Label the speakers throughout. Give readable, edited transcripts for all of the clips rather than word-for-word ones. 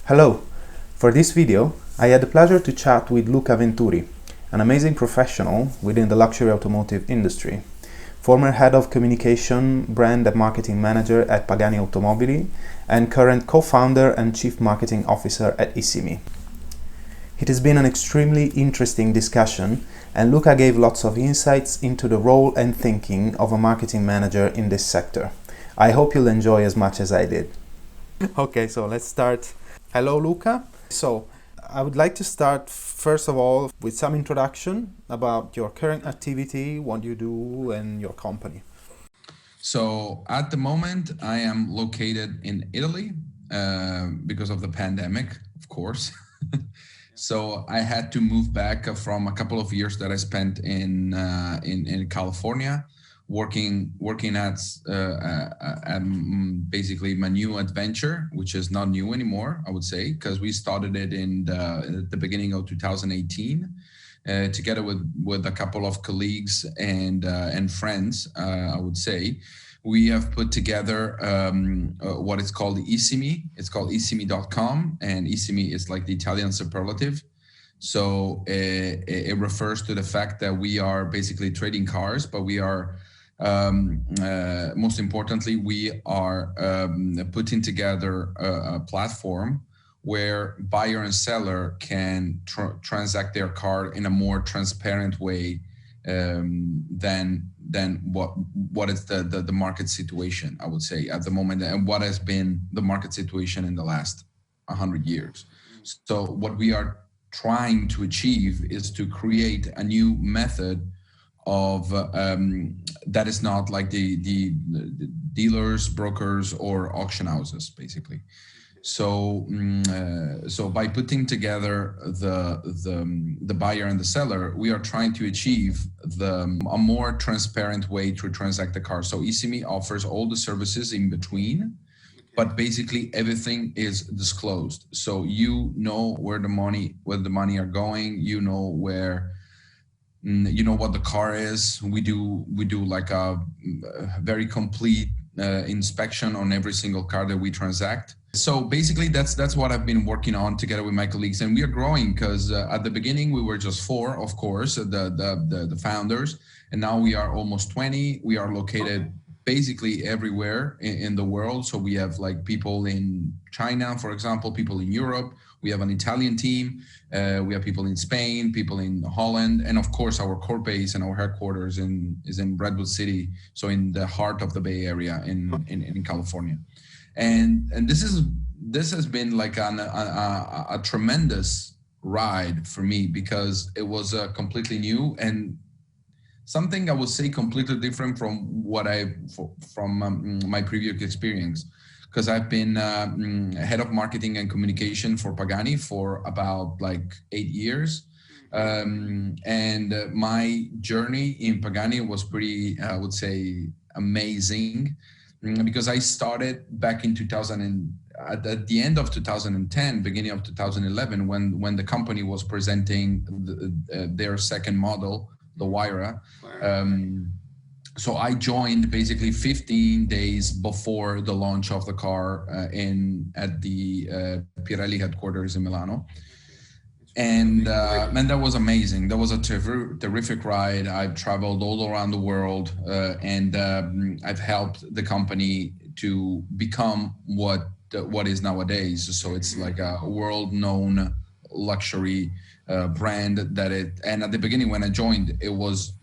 Speaker 1: Hello! For this video, I had the pleasure to chat with Luca Venturi, an amazing professional within the luxury automotive industry, former head of communication, brand and marketing manager at Pagani Automobili, and current co-founder and chief marketing officer at Issimi. It has been an extremely interesting discussion, and Luca gave lots of insights into the role and thinking of a marketing manager in this sector. I hope you'll enjoy as much as I did. Okay, so let's start. Hello, Luca. So I would like to start first of all with some introduction about your current activity, what you do, and your company.
Speaker 2: So at the moment, I am located in Italy because of the pandemic, of course. So I had to move back from a couple of years that I spent in California, working at basically my new adventure, which is not new anymore, I would say, because we started it in the beginning of 2018, together with a couple of colleagues and friends, I would say. We have put together what is called Issimi. It's called Issimi.com, and Issimi is like the Italian superlative. So it refers to the fact that we are basically trading cars, but we are most importantly, we are putting together a platform where buyer and seller can transact their car in a more transparent way than what is the market situation, I would say, at the moment, and what has been the market situation in the last 100 years. So what we are trying to achieve is to create a new method of that is not like the dealers, brokers, or auction houses, basically. So so by putting together the buyer and the seller, we are trying to achieve a more transparent way to transact the car. So Issimi offers all the services in between, but basically everything is disclosed. So you know where the money are going. You know what the car is. We do like a very complete inspection on every single car that we transact. So basically that's what I've been working on together with my colleagues, and we are growing because at the beginning we were just 4, of course, the founders, and now we are almost 20. We are located basically everywhere in the world. So we have like people in China, for example, people in Europe. We have an Italian team. We have people in Spain, people in Holland, and of course our core base and our headquarters is in Redwood City, so in the heart of the Bay Area in California. And this has been like a tremendous ride for me, because it was completely new and something I would say completely different from my previous experience, because I've been head of marketing and communication for Pagani for about like 8 years. And my journey in Pagani was pretty, I would say, amazing, because I started back in 2000 at the end of 2010, beginning of 2011, when the company was presenting their second model, the Huayra. So I joined basically 15 days before the launch of the car at the Pirelli headquarters in Milano. And that was amazing. That was a terrific ride. I've traveled all around the world, and I've helped the company to become what is nowadays. So it's like a world-known luxury brand and at the beginning when I joined, it was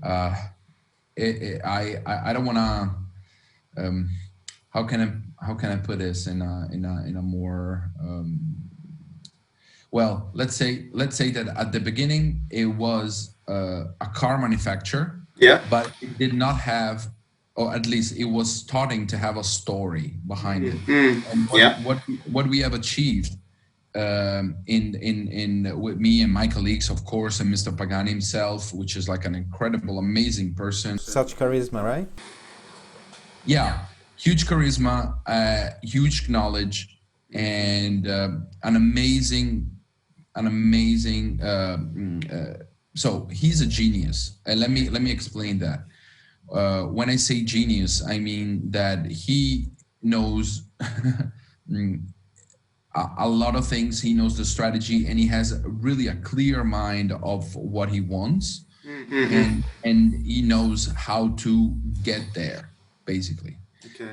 Speaker 2: I don't want to how can I put this in a more well, let's say that at the beginning it was a car manufacturer, but it did not have, or at least it was starting to have, a story behind it. And what we have achieved with me and my colleagues, of course, and Mr. Pagani himself, which is like an incredible, amazing person.
Speaker 1: Such charisma, right?
Speaker 2: Yeah, huge charisma, huge knowledge, and an amazing. So he's a genius, and let me explain that. When I say genius, I mean that he knows a lot of things. He knows the strategy, and he has really a clear mind of what he wants, and he knows how to get there, basically.
Speaker 3: Okay.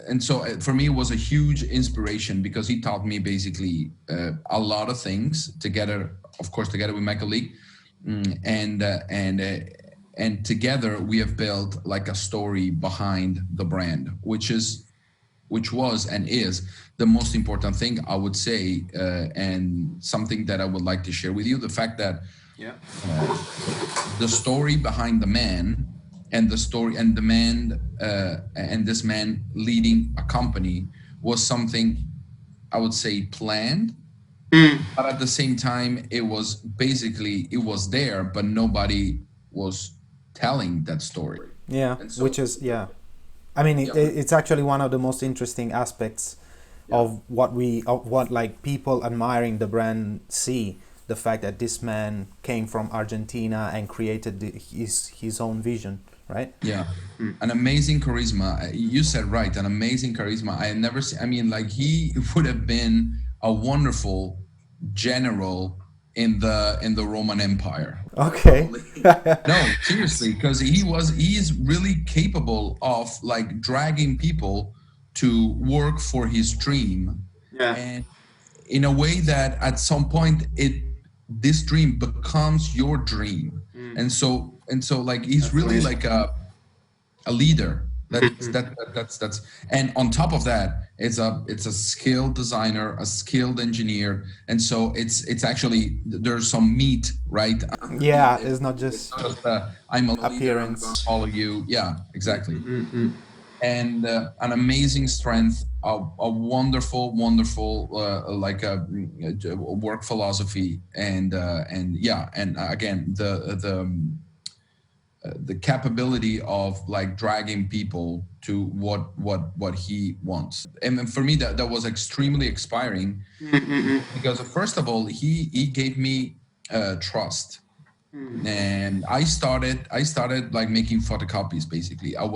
Speaker 2: And so for me, it was a huge inspiration because he taught me basically a lot of things together, of course, together with my colleague, and together we have built like a story behind the brand, which was and is the most important thing, I would say, and something that I would like to share with you. The fact that the story behind the man, and the story and the man, and this man leading a company, was something I would say planned, but at the same time it was there, but nobody was telling that story.
Speaker 1: Yeah, which is I mean, it's actually one of the most interesting aspects of what like people admiring the brand see. The fact that this man came from Argentina and created his own vision, right?
Speaker 2: Yeah, an amazing charisma. You said right, an amazing charisma. I never see. I mean, like, he would have been a wonderful general in the Roman Empire.
Speaker 1: Okay.
Speaker 2: No, seriously, because he is really capable of like dragging people to work for his dream, and in a way that at some point this dream becomes your dream, and so like he's really like a leader. That's and on top of that, it's a skilled designer, a skilled engineer, and so it's actually, there's some meat, right?
Speaker 1: Yeah, it's not just
Speaker 2: I'm a leader,
Speaker 1: appearance.
Speaker 2: I'm gonna follow you. Yeah, exactly. And an amazing strength, a wonderful like a work philosophy, and again the capability of like dragging people to what he wants. And for me, that was extremely inspiring, because first of all, he gave me trust. And I started like making photocopies. Basically, I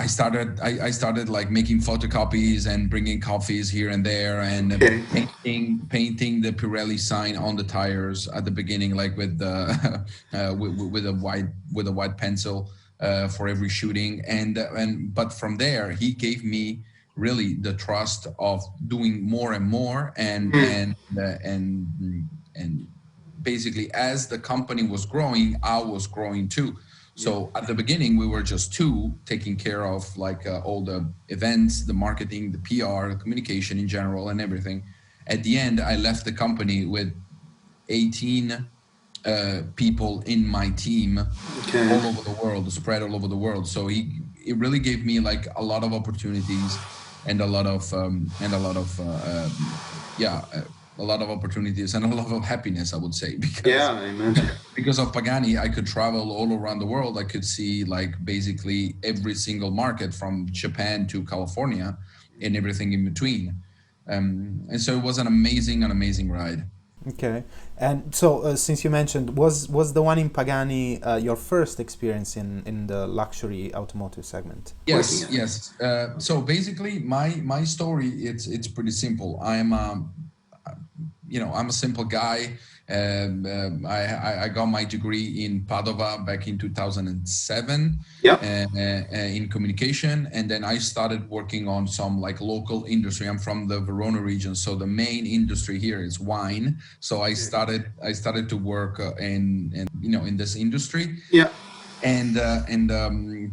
Speaker 2: started like making photocopies and bringing coffees here and there, and painting the Pirelli sign on the tires at the beginning, like with the with a white pencil for every shooting, but from there he gave me really the trust of doing more and more, and basically, as the company was growing, I was growing too. So at the beginning, we were just two, taking care of like all the events, the marketing, the PR, the communication in general, and everything. At the end, I left the company with 18 people in my team, all over the world, spread all over the world. So it really gave me like a lot of opportunities, and a lot of opportunities, and a lot of happiness, I would say, because of Pagani, I could travel all around the world. I could see like basically every single market, from Japan to California and everything in between. And so it was an amazing ride.
Speaker 1: Okay. And so since you mentioned, was the one in Pagani your first experience in the luxury automotive segment?
Speaker 2: Yes. So basically my story, it's pretty simple. I'm a simple guy. I got my degree in Padova back in 2007 in communication, and then I started working on some like local industry. I'm from the Verona region, so the main industry here is wine. So I started to work in this industry.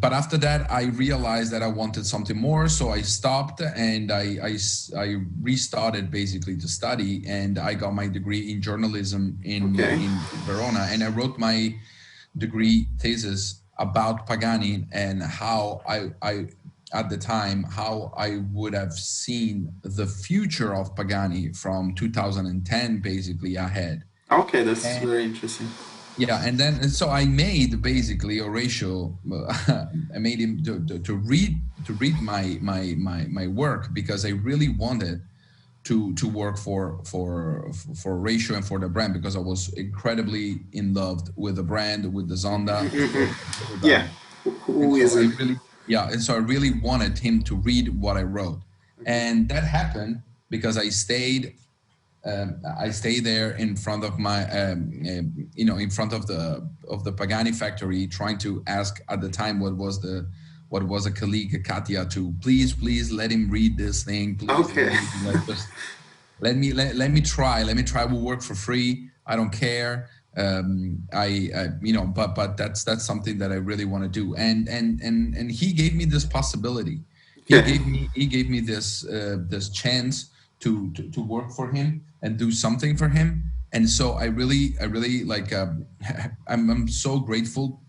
Speaker 2: But after that, I realized that I wanted something more, so I stopped, and I restarted basically to study, and I got my degree in journalism in Verona, and I wrote my degree thesis about Pagani, and how I at the time, how I would have seen the future of Pagani from 2010 basically ahead.
Speaker 3: Okay, that's very interesting.
Speaker 2: Yeah, and so I made basically Horacio. I made him to read my work, because I really wanted to work for Horacio and for the brand, because I was incredibly in love with the brand, with the Zonda.
Speaker 3: Who is it?
Speaker 2: And so I really wanted him to read what I wrote. And that happened because I stayed there in front of my, in front of the Pagani factory, trying to ask at the time what was a colleague, Katia, to please let him read this thing, please.
Speaker 3: Okay.
Speaker 2: Let me try. We'll work for free. I don't care. But that's something that I really want to do. And he gave me this possibility. He gave me this chance to work for him and do something for him. And so I really like, I'm so grateful,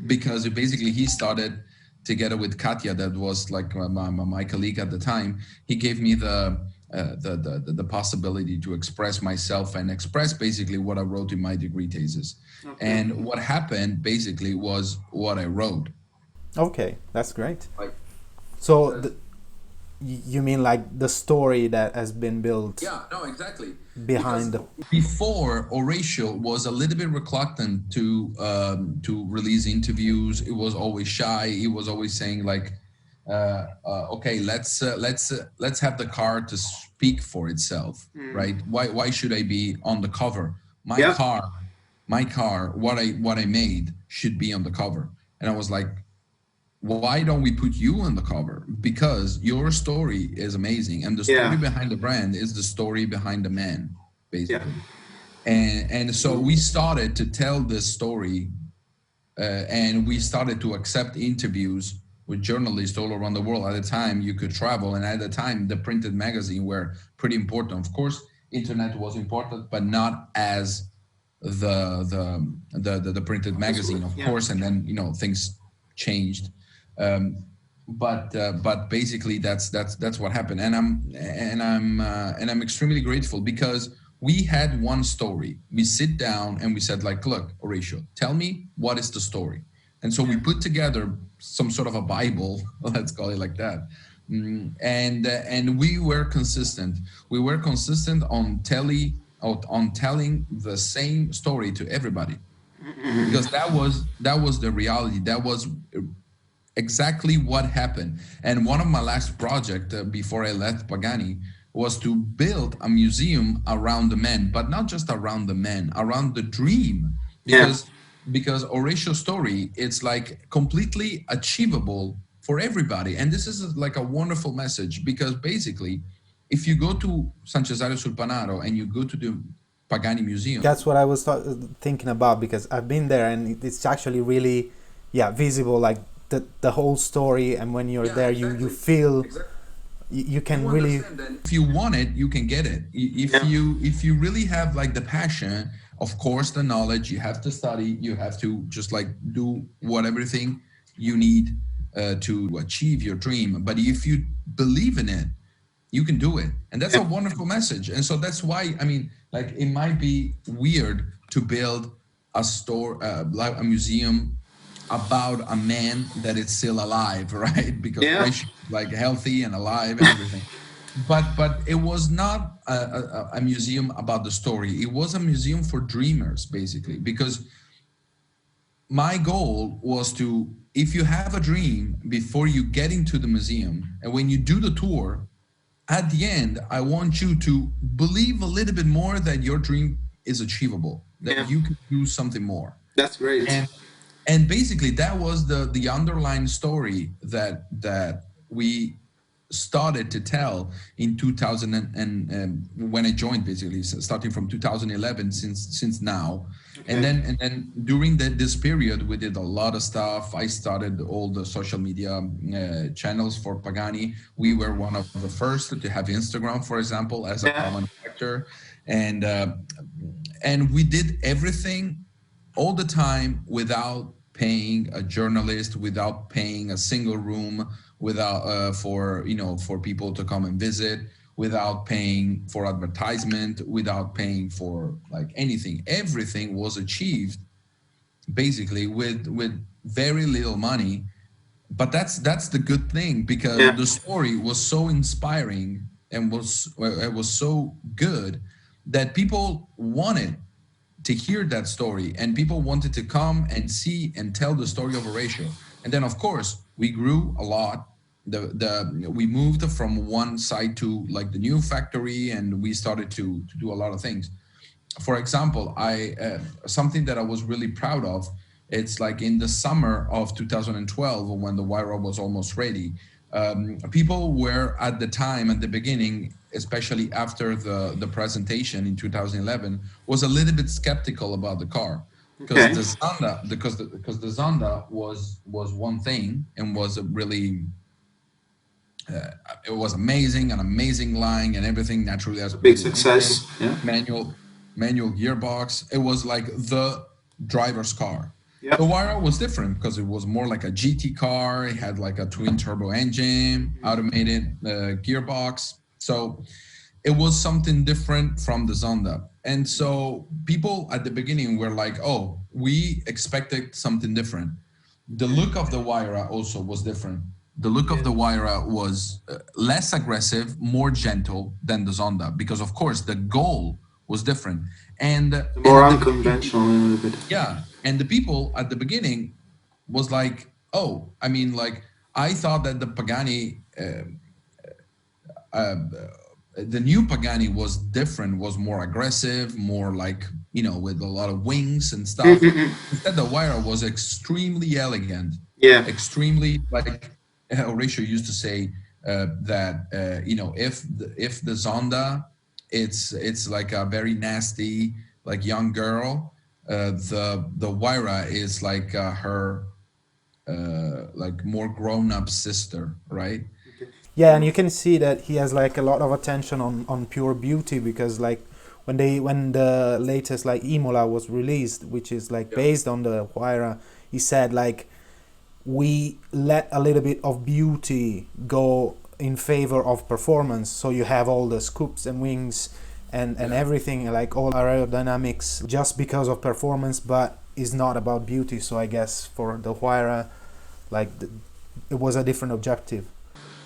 Speaker 2: because basically he started together with Katia, that was like my colleague at the time. He gave me the possibility to express myself and express basically what I wrote in my degree thesis. Okay. And what happened basically was what I wrote.
Speaker 1: Okay, that's great. So you mean like the story that has been built?
Speaker 2: Yeah, no, exactly.
Speaker 1: Behind
Speaker 2: before, Horacio was a little bit reluctant to release interviews. It was always shy. He was always saying like, okay, let's have the car to speak for itself, right? Why should I be on the cover? My car, what I made should be on the cover. And I was like, why don't we put you on the cover? Because your story is amazing, and the story behind the brand is the story behind the man, basically. And so we started to tell this story, and we started to accept interviews with journalists all around the world. At the time, you could travel, and at the time, the printed magazine were pretty important. Of course, internet was important, but not as the printed magazine, of course. And then things changed. But basically that's what happened, and I'm extremely grateful, because we had one story. We sit down and we said like, look, Horacio, tell me what is the story. And so we put together some sort of a Bible, let's call it like that. And we were consistent. We were consistent on telling the same story to everybody, because that was the reality. That was exactly what happened. And one of my last projects before I left Pagani was to build a museum around the men, but not just around the men, around the dream. Because Horacio's story, it's like completely achievable for everybody. And this is like a wonderful message, because basically, if you go to San Cesare sul Panaro and you go to the Pagani Museum.
Speaker 1: That's what I was thinking about, because I've been there and it's actually really, visible, like the whole story. And when you're there, you feel you can really.
Speaker 2: If you want it, you can get it. If you really have like the passion, of course, the knowledge, you have to study, you have to just like do everything you need to achieve your dream. But if you believe in it, you can do it. And that's a wonderful message. And so that's why, I mean, like, it might be weird to build a store, like a museum about a man that is still alive, right? Because he's like healthy and alive and everything. But it was not a museum about the story. It was a museum for dreamers, basically, because my goal was to, if you have a dream before you get into the museum, and when you do the tour, at the end, I want you to believe a little bit more that your dream is achievable, that you can do something more.
Speaker 3: That's great.
Speaker 2: And basically, that was the underlying story that we started to tell in 2000 and when I joined, basically starting from 2011 since now. And then during this period, we did a lot of stuff. I started all the social media channels for Pagani. We were one of the first to have Instagram, for example, as a common factor. And we did everything all the time without paying a journalist, without paying a single room, without for people to come and visit, without paying for advertisement, without paying for like anything. Everything was achieved basically with very little money. But that's the good thing, because the story was so inspiring and it was so good that people wanted to hear that story, and people wanted to come and see and tell the story of Horacio. And then, of course, we grew a lot. we moved from one site to like the new factory, and we started to do a lot of things. For example, I something that I was really proud of. It's like in the summer of 2012 when the Huayra was almost ready. People were at the time, at the beginning, especially after the presentation in 2011, was a little bit skeptical about the car because
Speaker 3: Okay.
Speaker 2: the Zonda, because the Zonda was one thing and was a really it was amazing, an amazing line and everything. Naturally, as
Speaker 3: Big
Speaker 2: petrol engine,
Speaker 3: success. Yeah.
Speaker 2: manual manual gearbox. It was like the driver's car.
Speaker 3: Yep.
Speaker 2: The Huayra was different because it was more like a GT car. It had like a twin turbo engine, automated gearbox. So it was something different from the Zonda. And so people at the beginning were like, oh, we expected something different. The look of the Huayra also was different. The look of the Huayra was less aggressive, more gentle than the Zonda, because of course the goal was different. And
Speaker 3: More unconventional a little bit.
Speaker 2: yeah, and the people at the beginning was like, oh, I mean, like I thought that the Pagani, the new Pagani was different, was more aggressive, more like, you know, with a lot of wings and stuff. Instead, the Huayra was extremely elegant.
Speaker 3: Yeah.
Speaker 2: Extremely, like Horatio used to say that you know, if the Zonda, it's like a very nasty, like young girl. The Huayra is like her like more grown up sister, right?
Speaker 1: Yeah, and you can see that he has like a lot of attention on pure beauty, because like when the latest like Imola was released, which is like based on the Huayra, he said like we let a little bit of beauty go in favor of performance. So you have all the scoops and wings and everything, like all aerodynamics, just because of performance, but is not about beauty. So I guess for the Huayra, like it was a different objective.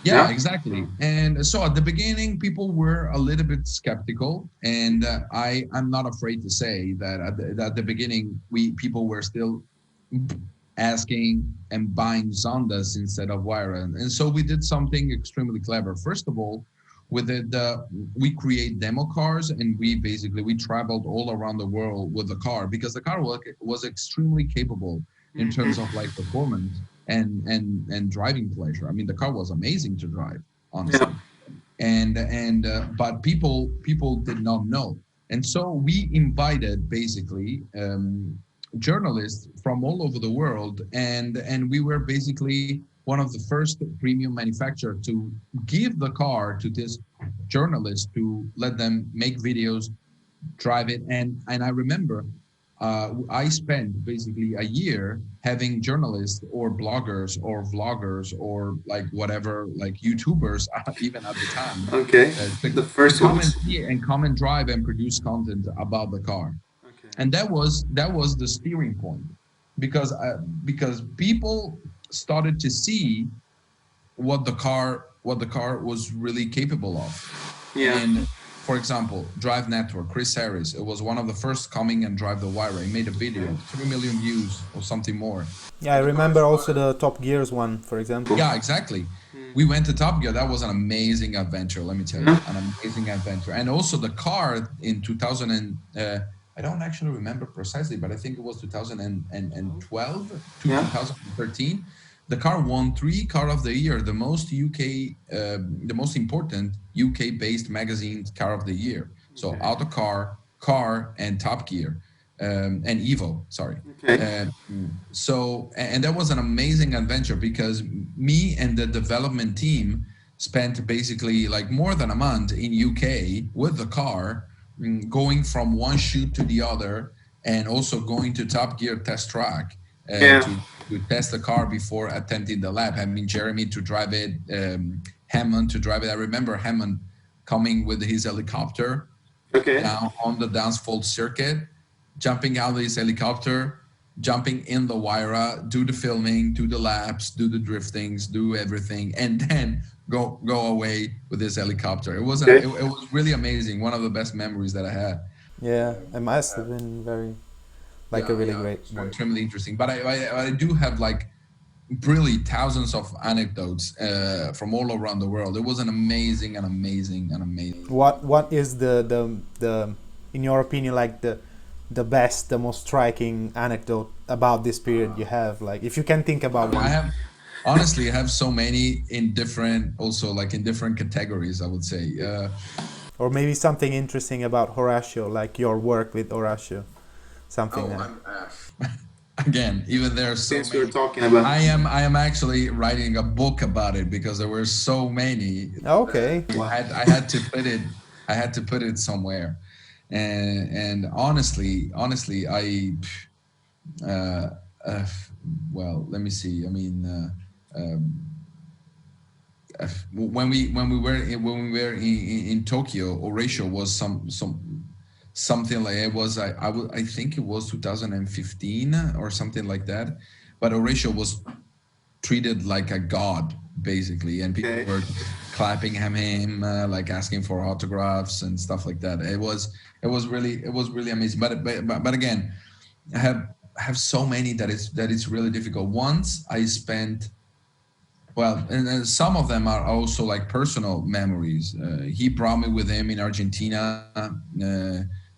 Speaker 2: Yeah, exactly. And so at the beginning, people were a little bit skeptical, and I'm not afraid to say that at the beginning, people were still asking and buying Zondas instead of Huayra. And so we did something extremely clever. First of all, we create demo cars, and we traveled all around the world with the car, because the car was extremely capable in terms of like performance and driving pleasure. I mean, the car was amazing to drive, honestly. But people did not know, and so we invited basically journalists from all over the world, and we were basically one of the first premium manufacturer to give the car to this journalist to let them make videos, drive it. And I remember I spent basically a year having journalists or bloggers or vloggers or like whatever, like YouTubers, even at the time.
Speaker 3: Okay. The first
Speaker 2: come
Speaker 3: ones.
Speaker 2: and come and drive and produce content about the car.
Speaker 3: Okay.
Speaker 2: And that was the steering point, because people started to see what the car was really capable of.
Speaker 3: Yeah.
Speaker 2: And for example, Drive Network, Chris Harris, it was one of the first coming and drive the Huayra. He made a video, 3 million views or something more.
Speaker 1: Yeah, I remember also the Top Gears one, for example.
Speaker 2: Yeah, exactly. We went to Top Gear. That was an amazing adventure, let me tell you. An amazing adventure. And also the car in 2000 and I don't actually remember precisely, but I think it was 2012 to 2013. The car won 3 Car of the Year, the most important UK-based magazine Car of the Year. So Autocar, Car, and Top Gear, and Evo. Sorry.
Speaker 3: Okay.
Speaker 2: So, and that was an amazing adventure, because me and the development team spent basically like more than a month in UK with the car, going from one shoot to the other, and also going to Top Gear test track to test the car before attempting the lap. I mean, Jeremy to drive it, Hammond to drive it. I remember Hammond coming with his helicopter down on the Downsfold circuit, jumping out of his helicopter, jumping in the Huayra, do the filming, do the laps, do the driftings, do everything, and then go away with his helicopter. It was it was really amazing. One of the best memories that I had.
Speaker 1: Yeah, it must have been very, like a really great one.
Speaker 2: Extremely interesting. But I do have like really thousands of anecdotes from all around the world. It was an amazing.
Speaker 1: What is the in your opinion, like the best, the most striking anecdote about this period you have? Like, if you can think about one.
Speaker 2: I have so many in different, also like in different categories, I would say.
Speaker 1: Or maybe something interesting about Horacio, like your work with Horacio, something that.
Speaker 2: Again, even there are so
Speaker 3: Since
Speaker 2: many.
Speaker 3: we're talking about,
Speaker 2: I am actually writing a book about it because there were so many.
Speaker 1: Okay.
Speaker 2: I had to put it somewhere, and honestly, uh, uh, well, let me see. I mean, when we were in Tokyo, Horatio was something like it was. I think it was 2015 or something like that, but Horatio was treated like a god basically, and people were clapping him, like asking for autographs and stuff like that. It was really amazing. But again, I have so many that it's really difficult. Once I spent, well, and some of them are also like personal memories. He brought me with him in Argentina,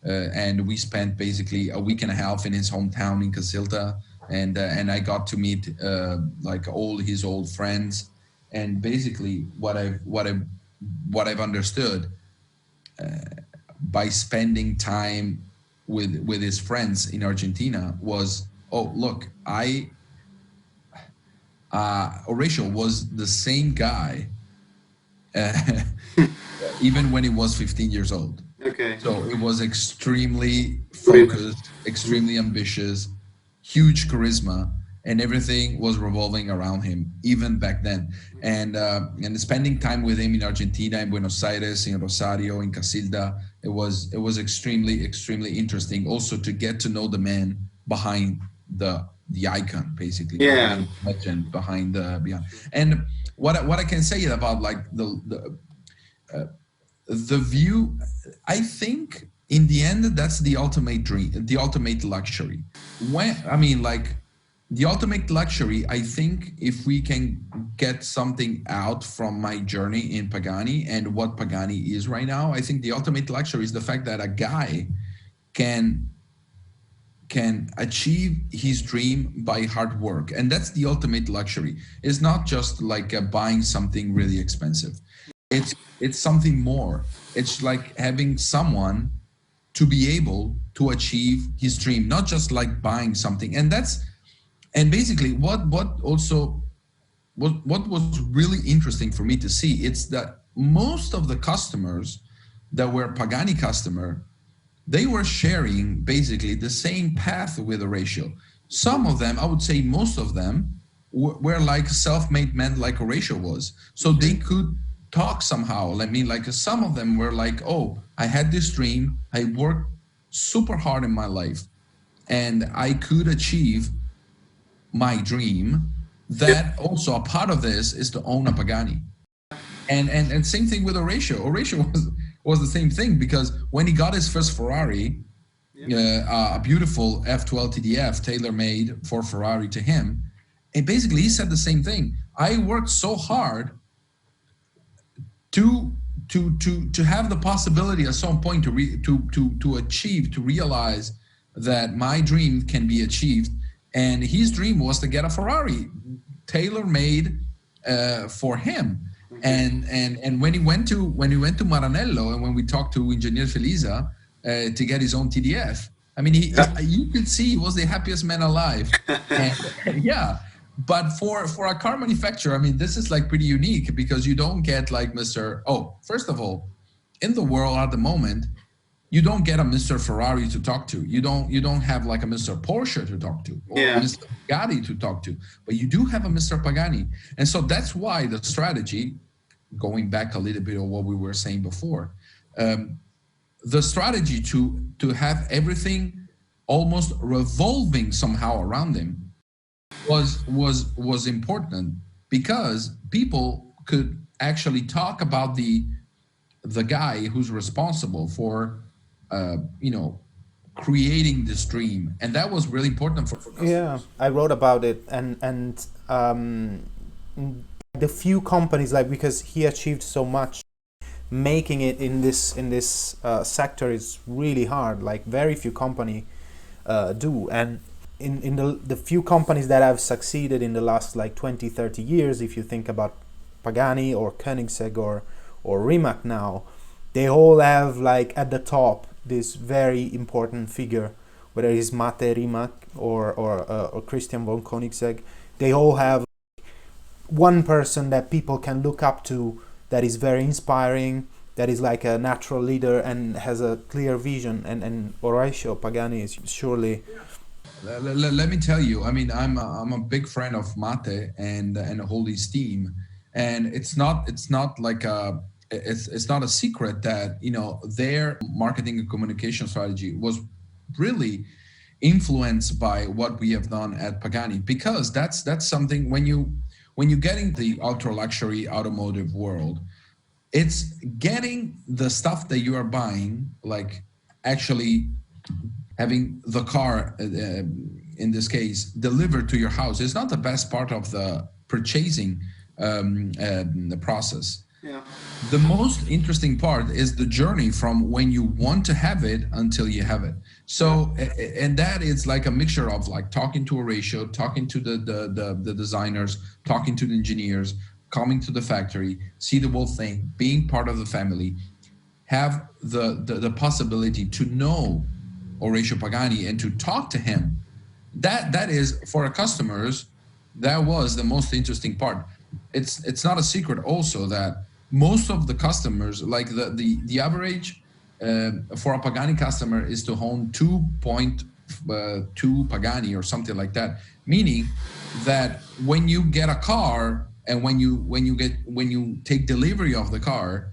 Speaker 2: and we spent basically a week and a half in his hometown in Casilda, and I got to meet like all his old friends. And basically, what I've understood by spending time with his friends in Argentina was, oh look, Horatio was the same guy, even when he was 15 years old.
Speaker 3: okay.
Speaker 2: So it was extremely focused, extremely ambitious, huge charisma, and everything was revolving around him, even back then. And spending time with him in Argentina, in Buenos Aires, in Rosario, in Casilda, it was extremely interesting. Also to get to know the man behind the icon, basically.
Speaker 3: Yeah.
Speaker 2: Legend behind. And what I can say about like the view, I think in the end that's the ultimate dream, the ultimate luxury. The ultimate luxury, I think, if we can get something out from my journey in Pagani and what Pagani is right now, I think the ultimate luxury is the fact that a guy can achieve his dream by hard work. And that's the ultimate luxury. It's not just like buying something really expensive. It's something more. It's like having someone to be able to achieve his dream, not just like buying something. And basically what was really interesting for me to see, it's that most of the customers that were Pagani customer, they were sharing basically the same path with Horatio. Some of them, I would say most of them, were like self-made men like Horatio was. So they could talk somehow. I mean, like some of them were like, oh, I had this dream, I worked super hard in my life, and I could achieve my dream. That also a part of this is to own a Pagani. And same thing with Horatio. Horatio was the same thing, because when he got his first Ferrari, a beautiful F12 TDF tailor-made for Ferrari to him, and basically he said the same thing. I worked so hard to have the possibility at some point to achieve, to realize that my dream can be achieved. And his dream was to get a Ferrari tailor-made for him. And when he went to Maranello, and when we talked to Engineer Feliza to get his own TDF, I mean, you could see he was the happiest man alive. And, yeah. But for a car manufacturer, I mean, this is like pretty unique, because you don't get like first of all, in the world at the moment, you don't get a Mr. Ferrari to talk to. You don't have like a Mr. Porsche to talk to, or a Mr. Bugatti to talk to, but you do have a Mr. Pagani. And so that's why the strategy, going back a little bit of what we were saying before, the strategy to have everything almost revolving somehow around him was important, because people could actually talk about the guy who's responsible for creating this dream, and that was really important for customers.
Speaker 1: Yeah, I wrote about it, and the few companies, like, because he achieved so much, making it in this sector is really hard. Like, very few company do, and in the few companies that have succeeded in the last like 20-30 years, if you think about Pagani or Koenigsegg or Rimac now, they all have like at the top this very important figure, whether it's Mate Rimac or Christian von Koenigsegg. They all have one person that people can look up to, that is very inspiring, that is like a natural leader and has a clear vision, and Horacio Pagani is surely.
Speaker 2: Let me tell you, I mean, I'm a big friend of Mate and the whole his team, and it's not like it's not a secret that, you know, their marketing and communication strategy was really influenced by what we have done at Pagani, because that's something when you get into the ultra luxury automotive world, it's getting the stuff that you are buying, like actually having the car, in this case, delivered to your house, is not the best part of the purchasing the process.
Speaker 3: Yeah.
Speaker 2: The most interesting part is the journey from when you want to have it until you have it. So, and that is like a mixture of like talking to Horatio, talking to the designers, talking to the engineers, coming to the factory, see the whole thing, being part of the family, have the possibility to know Horacio Pagani and to talk to him. That is, for our customers, that was the most interesting part. It's not a secret also that most of the customers, like the average for a Pagani customer is to own 2.2 Pagani or something like that, meaning that when you get a car and when you take delivery of the car,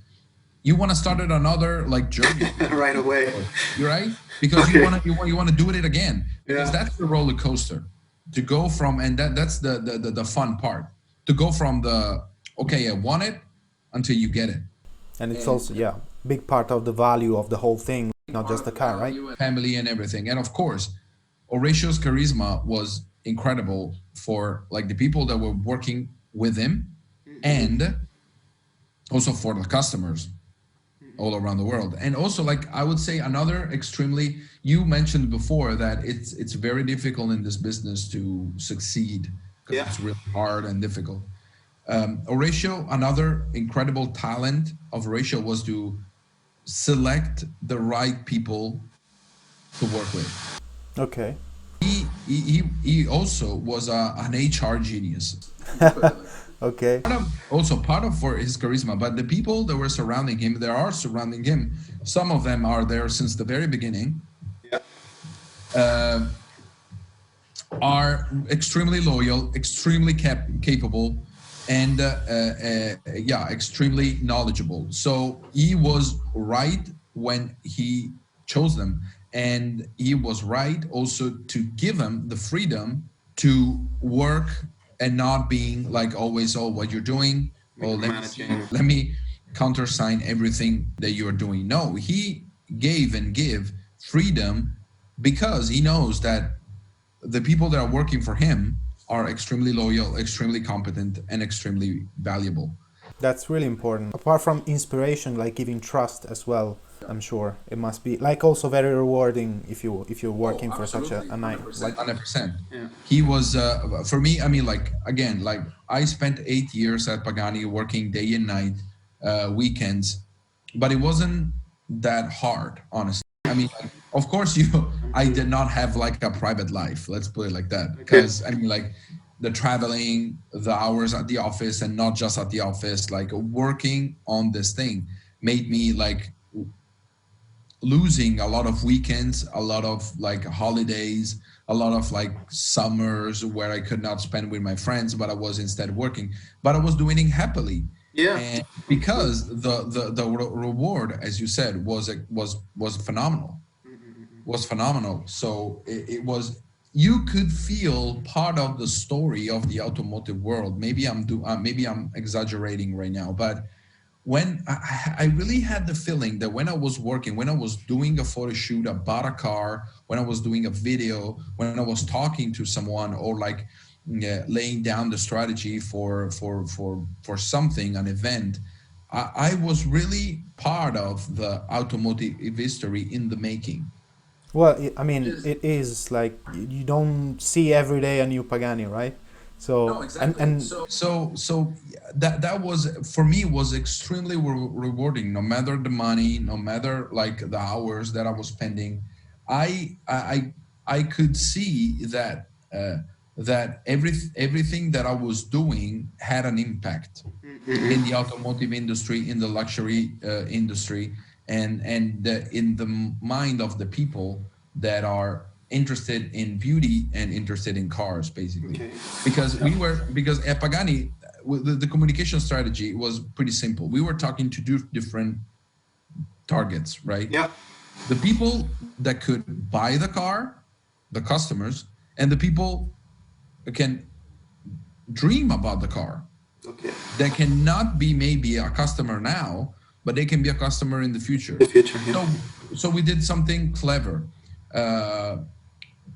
Speaker 2: you want to start another like journey
Speaker 3: right away.
Speaker 2: You're right, because
Speaker 3: Okay.
Speaker 2: you want to do it again, because
Speaker 3: Yeah.
Speaker 2: that's the roller coaster to go from, and that's the fun part, to go from the okay, I want it until you get it.
Speaker 1: And it's also, yeah, big part of the value of the whole thing, not just the car, right?
Speaker 2: Family and everything. And of course, Horacio's charisma was incredible for like the people that were working with him, and also for the customers all around the world. And also, like, I would say another extremely, you mentioned before that it's very difficult in this business to succeed, because
Speaker 3: Yeah.
Speaker 2: it's really hard and difficult. Horatio, another incredible talent of Horatio was to select the right people to work with.
Speaker 1: Okay.
Speaker 2: He also was an HR genius.
Speaker 1: Okay.
Speaker 2: Part of for his charisma, but the people that were surrounding him, some of them are there since the very beginning.
Speaker 3: Yeah.
Speaker 2: Are extremely loyal, extremely capable, and extremely knowledgeable. So he was right when he chose them, and he was right also to give them the freedom to work and not being like always, oh, what you're doing, oh, let me countersign everything that you're doing. No, he gave freedom, because he knows that the people that are working for him are extremely loyal, extremely competent, and extremely valuable.
Speaker 1: That's really important. Apart from inspiration, like giving trust as well, I'm sure it must be like also very rewarding if you're working for such a night. Like
Speaker 2: 100%.
Speaker 3: Yeah.
Speaker 2: He was for me. I mean, like again, like I spent 8 years at Pagani working day and night, weekends, but it wasn't that hard, honestly. I mean, like, of course, I did not have like a private life. Let's put it like that, because I mean, like the traveling, the hours at the office, and not just at the office, like working on this thing made me like losing a lot of weekends, a lot of like holidays, a lot of like summers where I could not spend with my friends, but I was instead working, but I was doing it happily.
Speaker 3: Yeah.
Speaker 2: And because the reward, as you said, was phenomenal, So it was, you could feel part of the story of the automotive world. Maybe I'm exaggerating right now, but when I really had the feeling that when I was working, when I was doing a photo shoot about a car, when I was doing a video, when I was talking to someone, or like laying down the strategy for something, an event, I was really part of the automotive history in the making.
Speaker 1: Well, I mean, it is like you don't see every day a new Pagani, right? So,
Speaker 2: No, exactly.
Speaker 1: and
Speaker 2: So that was, for me, was extremely rewarding. No matter the money, no matter like the hours that I was spending, I could see that that everything that I was doing had an impact in the automotive industry, in the luxury industry, and in the mind of the people that are interested in beauty and interested in cars, basically.
Speaker 3: Okay.
Speaker 2: Because at Pagani, the communication strategy was pretty simple. We were talking to different targets, right?
Speaker 3: Yeah.
Speaker 2: The people that could buy the car, the customers, and the people who can dream about the car.
Speaker 3: Okay.
Speaker 2: They cannot be maybe a customer now, but they can be a customer in the future.
Speaker 3: The future. Yeah.
Speaker 2: So we did something clever.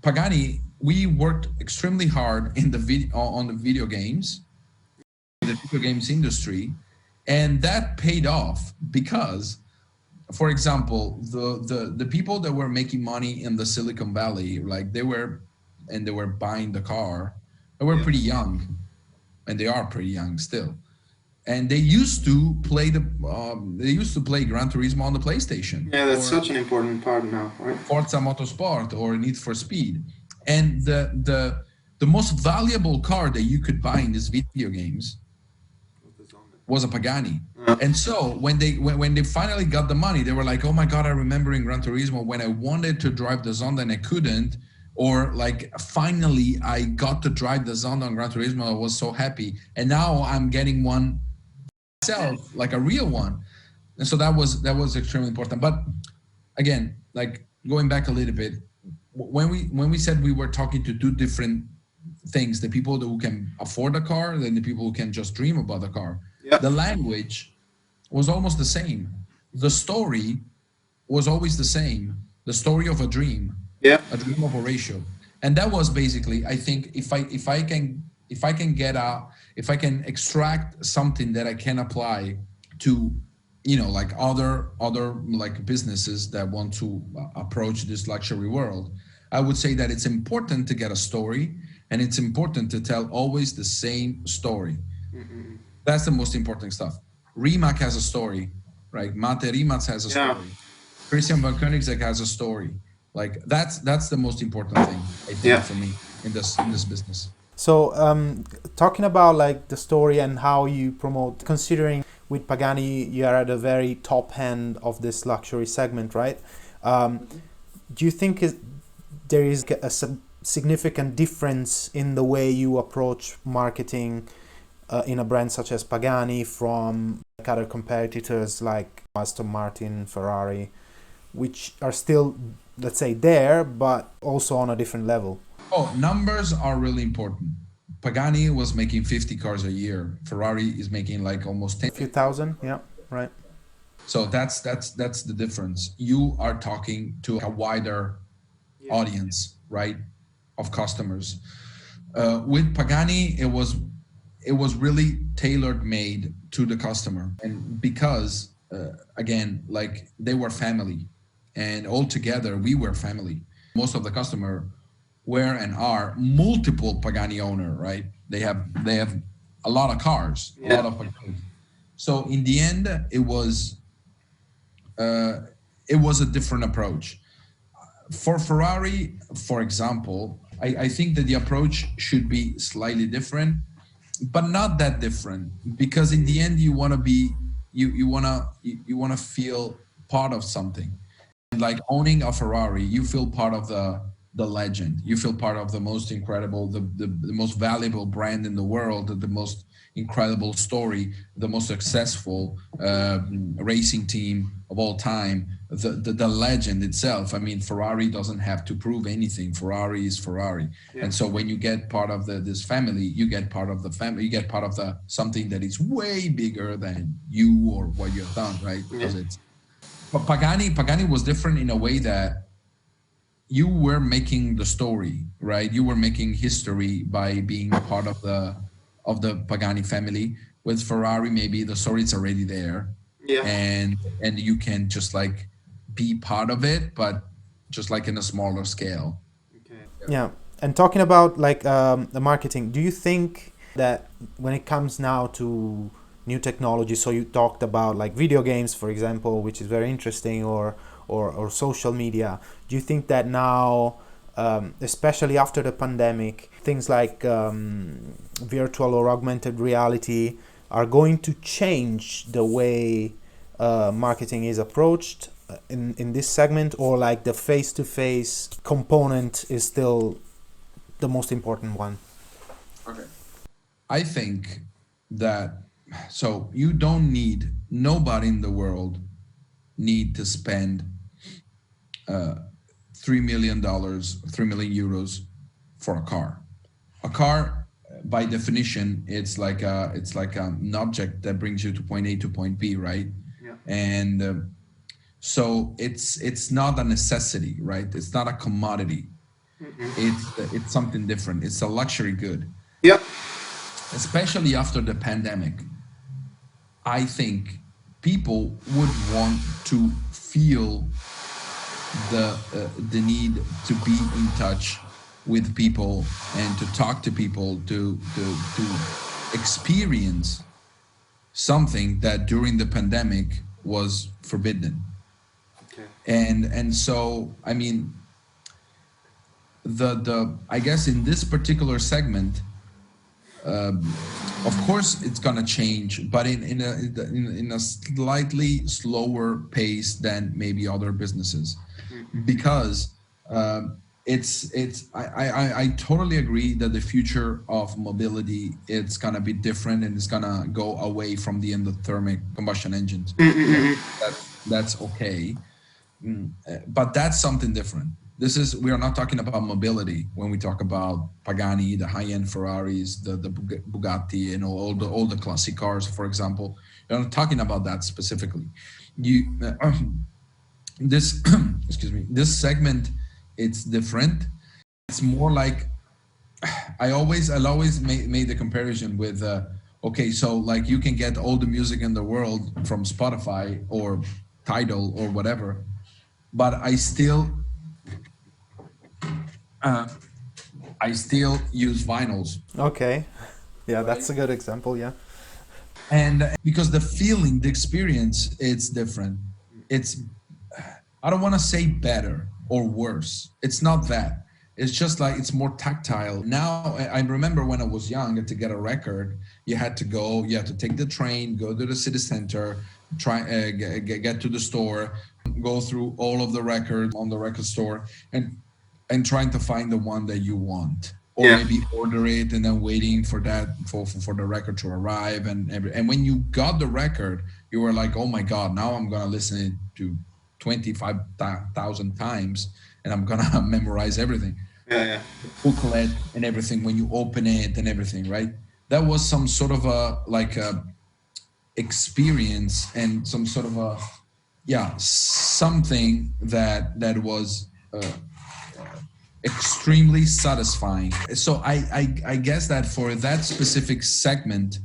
Speaker 2: Pagani, we worked extremely hard in on the video games, the video games industry, and that paid off because, for example, the people that were making money in the Silicon Valley, like they were buying the car, they were pretty young, and they are pretty young still. And they used to play Gran Turismo on the PlayStation.
Speaker 3: Yeah, that's such an important part now, right?
Speaker 2: Forza Motorsport or Need for Speed. And the most valuable car that you could buy in these video games was a Pagani. And so when they finally got the money, they were like, oh my God, I remember in Gran Turismo when I wanted to drive the Zonda and I couldn't, or like finally I got to drive the Zonda on Gran Turismo, I was so happy. And now I'm getting one myself, like a real one. And so that was extremely important. But again, like going back a little bit, when we said we were talking to two different things, the people who can afford a car and the people who can just dream about the car. Yep. The language was almost the same. The story was always the same. The story of a dream, a dream of Horacio. And that was basically, I think, if I can extract something that I can apply to, like other like businesses that want to approach this luxury world, I would say that it's important to get a story, and it's important to tell always the same story. Mm-hmm. That's the most important stuff. Rimac has a story, right? Mate Rimac has a story. Christian von Koenigsegg has a story. Like that's the most important thing, I think, for me in this business.
Speaker 1: So talking about like the story and how you promote, considering with Pagani you are at the very top end of this luxury segment, right? Do you think there is a significant difference in the way you approach marketing in a brand such as Pagani from other competitors like Aston Martin, Ferrari, which are still, let's say, there, but also on a different level?
Speaker 2: Oh, numbers are really important. Pagani was making 50 cars a year. Ferrari is making like almost 10.
Speaker 1: A few thousand, yeah, right.
Speaker 2: So that's the difference. You are talking to a wider audience, right, of customers. With Pagani, it was really tailor made to the customer, and because again, like they were family, and all together we were family. Most of the customer were and are multiple Pagani owner, right? They have a lot of cars, a lot of Pagani. So in the end, it was a different approach. For Ferrari, for example, I think that the approach should be slightly different, but not that different, because in the end you want to be you want to feel part of something. Like owning a Ferrari, you feel part of the legend. You feel part of the most incredible, the most valuable brand in the world, the most incredible story, the most successful racing team of all time, the legend itself. I mean, Ferrari doesn't have to prove anything. Ferrari is Ferrari. Yeah. And so when you get part of this family, you get part of the family, you get part of the something that is way bigger than you or what you've done, right? Because but Pagani was different in a way that you were making the story, right? You were making history by being part of the Pagani family. With Ferrari, maybe the story is already there, and you can just like be part of it, but just like in a smaller scale.
Speaker 1: Yeah, and talking about like the marketing, do you think that when it comes now to new technology, so you talked about like video games, for example, which is very interesting, or social media, do you think that now, especially after the pandemic, things like virtual or augmented reality are going to change the way marketing is approached in this segment, or like the face-to-face component is still the most important one?
Speaker 2: Okay. I think that, so you don't need, nobody in the world need to spend $3 million, 3 million euros for a car. A car, by definition, it's like an object that brings you to point A to point B, right? Yeah. And so it's not a necessity, right? It's not a commodity. Mm-hmm. It's something different. It's a luxury good.
Speaker 3: Yep.
Speaker 2: Especially after the pandemic, I think people would want to feel the need to be in touch with people and to talk to people, to experience something that during the pandemic was forbidden. Okay. And so, I mean, I guess in this particular segment, of course it's gonna change, but in a slightly slower pace than maybe other businesses, because I totally agree that the future of mobility, it's gonna be different, and it's gonna go away from the endothermic combustion engines. That's okay, but that's something different. We are not talking about mobility when we talk about Pagani, the high-end Ferraris, the Bugatti, and all the classic cars, for example. We're not talking about that specifically. This excuse me, this segment, it's different. It's more like, I'll always make the comparison with okay, so like you can get all the music in the world from Spotify or Tidal or whatever, but I still use vinyls.
Speaker 1: Okay. Yeah, right? That's a good example, yeah.
Speaker 2: And because the feeling, the experience, it's different. I don't want to say better or worse. It's not that. It's just like, it's more tactile. Now, I remember when I was young, to get a record, you had to take the train, go to the city center, get to the store, go through all of the records on the record store, and trying to find the one that you want, or maybe order it and then waiting for the record to arrive, and when you got the record, you were like, oh my God, now I'm gonna listen to 25,000 times and I'm gonna memorize everything. The booklet and everything, when you open it and everything, right? That was some sort of a experience, and some sort of something that was extremely satisfying. So I guess that for that specific segment,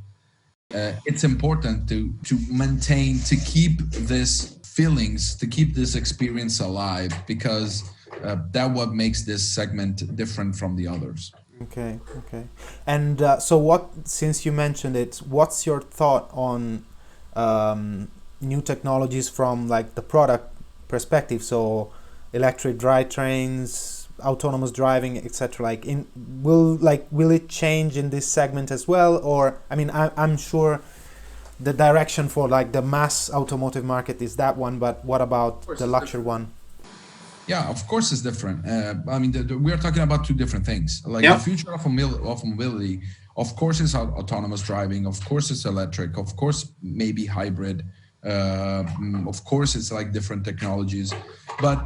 Speaker 2: it's important to maintain, to keep this feelings, to keep this experience alive, because that what makes this segment different from the others.
Speaker 1: Okay. And so since you mentioned it, what's your thought on new technologies from like the product perspective? So electric drivetrains, autonomous driving, etc. Will it change in this segment as well? Or I mean, I'm sure the direction for like the mass automotive market is that one, but what about the luxury one?
Speaker 2: Yeah, of course it's different. I mean, we are talking about two different things. Like the future of mobility, of course, is autonomous driving. Of course, it's electric. Of course, maybe hybrid. Of course, it's like different technologies. But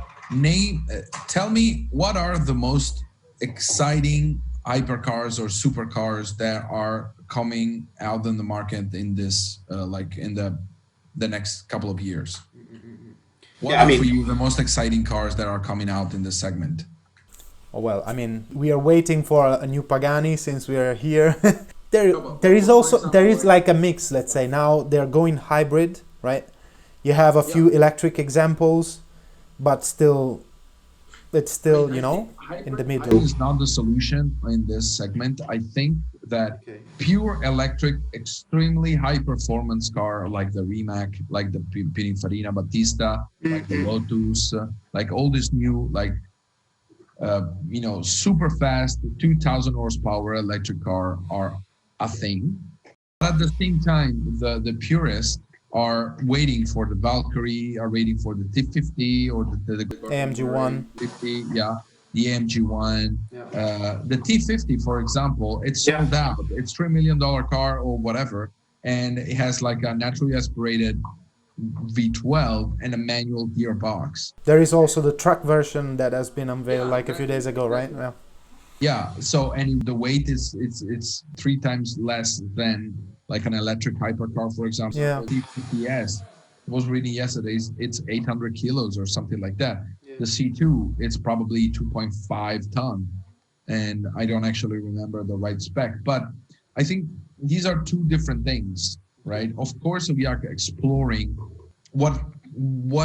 Speaker 2: tell me, what are the most exciting hypercars or supercars that are coming out in the market in this, like in the next couple of years? What are for you the most exciting cars that are coming out in this segment?
Speaker 1: Oh, well, I mean, we are waiting for a new Pagani since we are here. there is like a mix, let's say. Now they're going hybrid, right? You have a few electric examples, but still, it's still, you know, in the middle.
Speaker 2: Is not the solution in this segment. I think that pure electric, extremely high performance car like the Rimac, like the Pininfarina Battista, like the Lotus, like all this new, like, you know, super fast 2000 horsepower electric car are a thing. But at the same time, the purists are waiting for the Valkyrie, are waiting for the T50 or the
Speaker 1: AMG1.
Speaker 2: 50, the AMG1. The T50, for example, it's sold out. It's $3 million car or whatever, and it has like a naturally aspirated V12 and a manual gearbox.
Speaker 1: There is also the truck version that has been unveiled like a few days ago, right?
Speaker 2: Yeah. So, and the weight is it's 3 times less than like an electric hypercar, for example.
Speaker 1: Yeah.
Speaker 2: The T50S, I was reading yesterday, it's 800 kilos or something like that. The C2, it's probably 2.5 ton, and I don't actually remember the right spec. But I think these are two different things, right? Of course, we are exploring what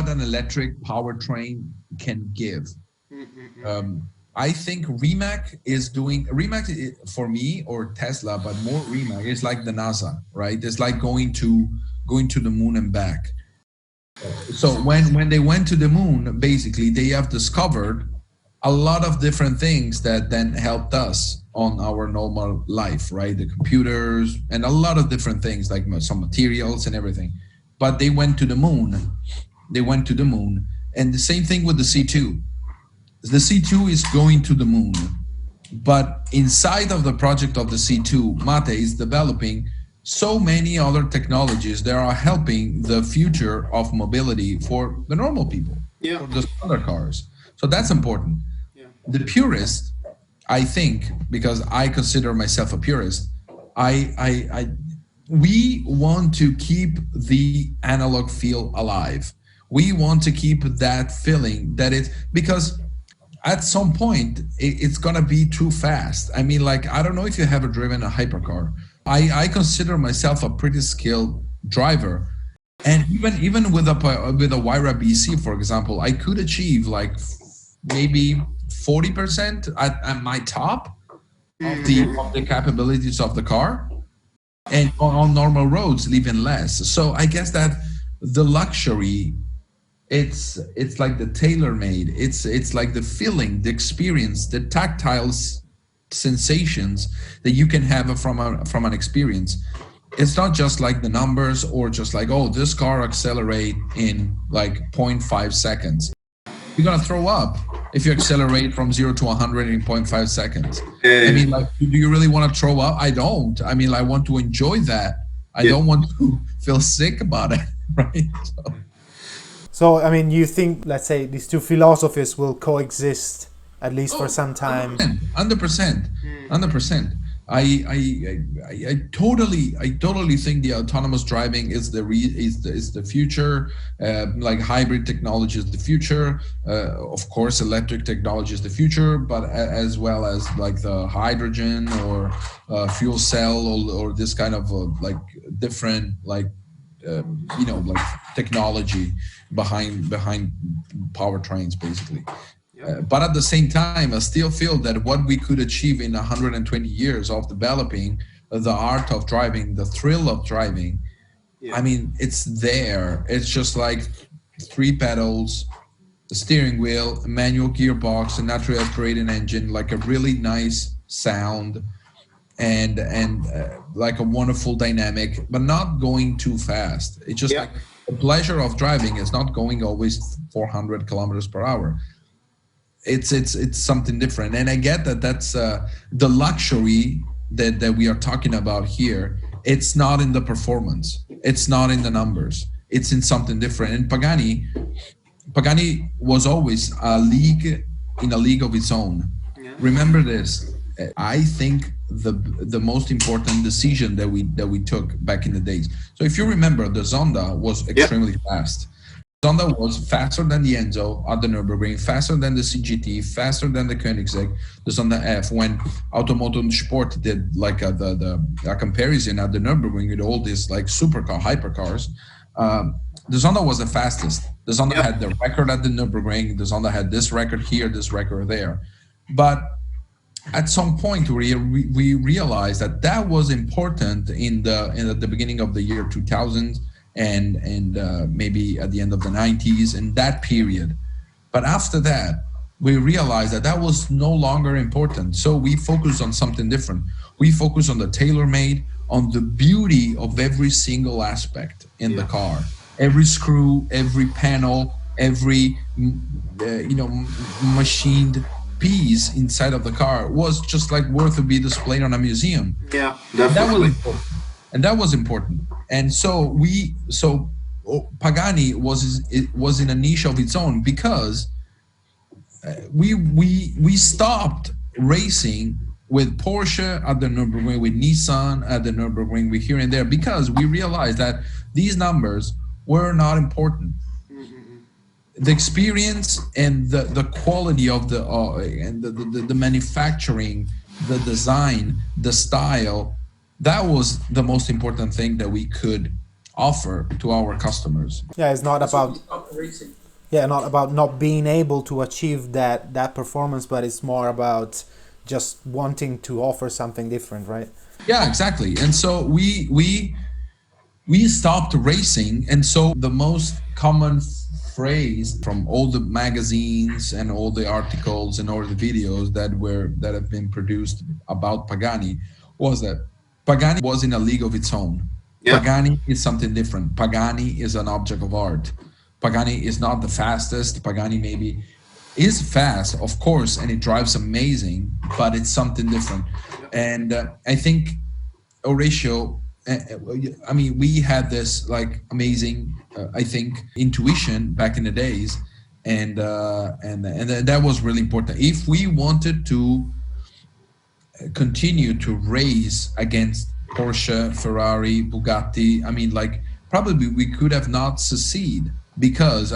Speaker 2: an electric powertrain can give. I think Rimac for me, or Tesla, but more Rimac is like the NASA, right? It's like going to the moon and back. So when they went to the moon, basically they have discovered a lot of different things that then helped us on our normal life, right? The computers and a lot of different things, like some materials and everything. But they went to the moon. And the same thing with the C2. The C2 is going to the moon, but inside of the project of the C2, Mate is developing so many other technologies that are helping the future of mobility for the normal people, for the other cars. So that's important. The purist, I think, because I consider myself a purist, we want to keep the analog feel alive. We want to keep that feeling that because at some point it's gonna be too fast. I mean, like, I don't know if you have ever driven a hypercar. I consider myself a pretty skilled driver, and even with a Huayra BC, for example, I could achieve like maybe 40% at my top of the capabilities of the car, and on normal roads even less. So I guess that the luxury, it's like the tailor-made, it's like the feeling, the experience, the tactile sensations that you can have from an experience. It's not just like the numbers, or just like, oh, this car accelerate in like 0.5 seconds. You're gonna throw up if you accelerate from 0 to 100 in 0.5 seconds. I mean, like, do you really want to throw up? I don't. I mean, I want to enjoy that. I don't want to feel sick about it, right?
Speaker 1: So, I mean, you think, let's say, these two philosophies will coexist at least for some time?
Speaker 2: 100%. I totally think the autonomous driving is the future. Like hybrid technology is the future. Of course, electric technology is the future, but as well as like the hydrogen or fuel cell or this kind of like different like like technology behind powertrains, basically. But at the same time, I still feel that what we could achieve in 120 years of developing the art of driving, the thrill of driving, I mean, it's there. It's just like 3 pedals, the steering wheel, a manual gearbox, a naturally aspirated engine, like a really nice sound, and like a wonderful dynamic, but not going too fast. It's just like the pleasure of driving is not going always 400 kilometers per hour. it's something different. And I get that that's the luxury that we are talking about here. It's not in the performance, it's not in the numbers, it's in something different. And Pagani was always a league in a league of its own.
Speaker 3: Yeah.
Speaker 2: Remember this. I think the most important decision that we took back in the days. So if you remember, the Zonda was extremely fast. Zonda was faster than the Enzo at the Nürburgring, faster than the CGT, faster than the Koenigsegg, the Zonda F. When Automotive Sport did like a comparison at the Nürburgring with all these like supercar, hypercars, the Zonda was the fastest. The Zonda had the record at the Nürburgring. The Zonda had this record here, this record there. But at some point, we realized that was important in the beginning of the year 2000 and maybe at the end of the 90s, in that period. But after that, we realized that was no longer important. So we focused on something different. We focused on the tailor-made, on the beauty of every single aspect in the car. Every screw, every panel, every machined piece inside of the car was just like worth to be displayed on a museum.
Speaker 3: Yeah, definitely.
Speaker 2: That was important. And so Pagani was in a niche of its own, because we stopped racing with Porsche at the Nürburgring, with Nissan at the Nürburgring, with here and there, because we realized that these numbers were not important. The experience and the quality of the manufacturing, the design, the style, that was the most important thing that we could offer to our customers.
Speaker 1: Yeah, it's not about not being able to achieve that performance, but it's more about just wanting to offer something different, right?
Speaker 2: Yeah, exactly. And so we stopped racing, and so the most common phrase from all the magazines and all the articles and all the videos that have been produced about Pagani was that Pagani was in a league of its own. Yeah. Pagani is something different. Pagani is an object of art. Pagani is not the fastest. Pagani maybe is fast, of course, and it drives amazing, but it's something different. And I think Horacio, we had this like amazing, I think, intuition back in the days, and that was really important. If we wanted to continue to race against Porsche, Ferrari, Bugatti, probably we could have not succeed, because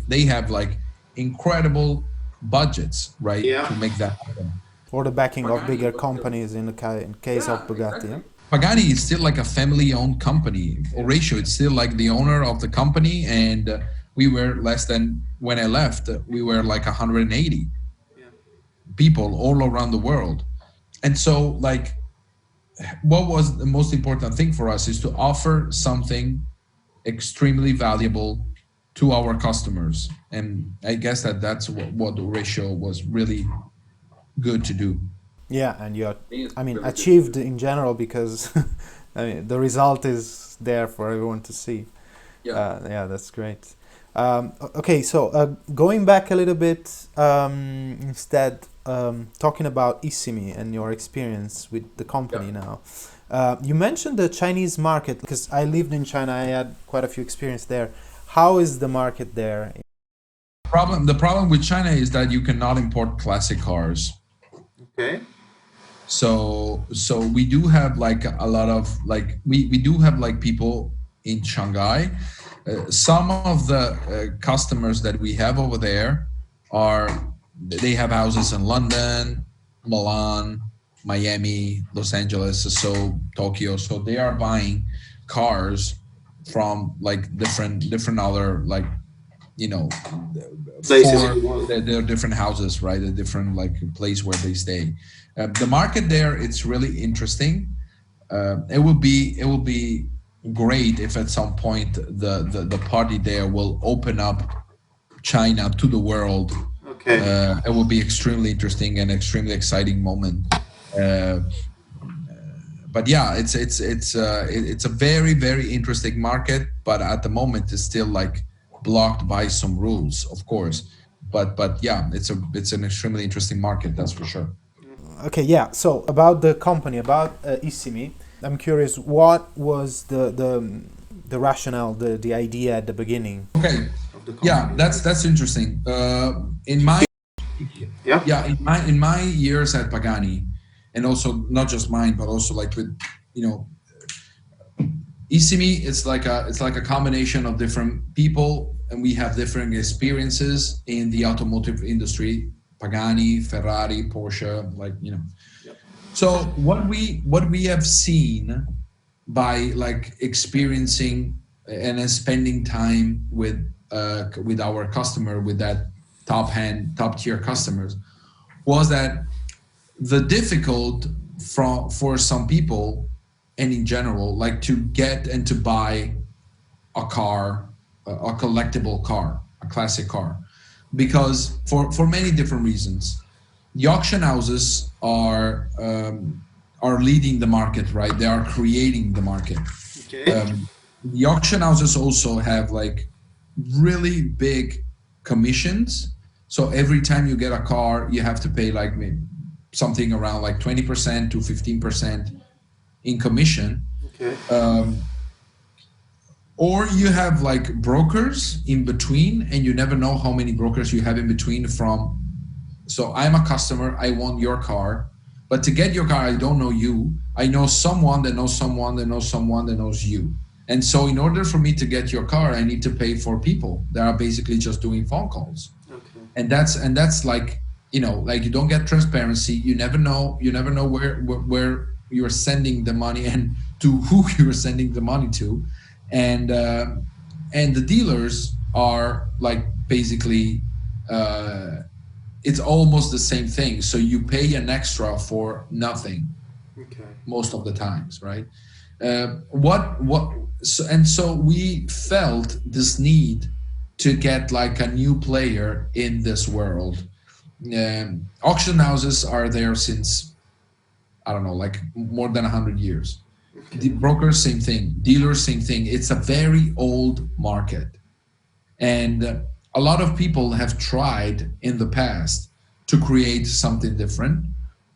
Speaker 2: they have like incredible budgets, right?
Speaker 3: Yeah.
Speaker 2: To make that happen.
Speaker 1: Or the backing of bigger companies in case of Bugatti. Yeah?
Speaker 2: Pagani is still like a family-owned company. Horacio is still like the owner of the company, and we were less than, when I left, we were like 180 people all around the world. And so what was the most important thing for us is to offer something extremely valuable to our customers. And I guess that's what Horacio was really good to do.
Speaker 1: Yeah, and you achieved in general, because the result is there for everyone to see. Yeah, that's great. Okay, so going back a little bit, instead, talking about Issimi and your experience with the company now. You mentioned the Chinese market, because I lived in China. I had quite a few experience there. How is the market there?
Speaker 2: The problem with China is that you cannot import classic cars.
Speaker 3: Okay.
Speaker 2: So we do have like a lot of we do have like people in Shanghai. Some of the customers that we have over there they have houses in London, Milan, Miami, Los Angeles, so Tokyo. So they are buying cars from like different other
Speaker 3: places.
Speaker 2: They're different houses, right? A different place where they stay. The market there, it's really interesting. It will be great if at some point the party there will open up China to the world.
Speaker 3: Okay.
Speaker 2: It will be extremely interesting and extremely exciting moment. But yeah, it's a very, very interesting market, but at the moment it's still blocked by some rules, of course. but yeah, it's an extremely interesting market, that's for sure.
Speaker 1: Okay, yeah. So about the company, about Issimi, I'm curious, what was the rationale, the idea at the beginning?
Speaker 2: Okay, yeah, that's interesting. In my in my years at Pagani, and also not just mine, but also like with, you know, Issimi, it's like a combination of different people, and we have different experiences in the automotive industry. Pagani, Ferrari, Porsche, like, you know. So what we have seen by like experiencing and spending time with our customer, with that top tier customers, was that the difficult for some people, and in general, like to get and to buy a car, a collectible car, a classic car, because for many different reasons. The auction houses are leading the market, right? They are creating the market. The auction houses also have like really big commissions. So every time you get a car, you have to pay like maybe something around like 20% to 15% in commission. Or you have like brokers in between, and you never know how many brokers you have in between. From, so I'm a customer, I want your car, but to get your car, I don't know you. I know someone that knows someone that knows someone that knows you. And so in order for me to get your car, I need to pay for people that are basically just doing phone calls. And that's like, you know, like you don't get transparency. You never know where you're sending the money and to who you're sending the money to. And the dealers are like basically it's almost the same thing. So you pay an extra for nothing most of the times, right? So we felt this need to get like a new player in this world. Auction houses are there since, I don't know, like more than 100 years. The brokers, same thing. Dealers, same thing. It's a very old market. And a lot of people have tried in the past to create something different,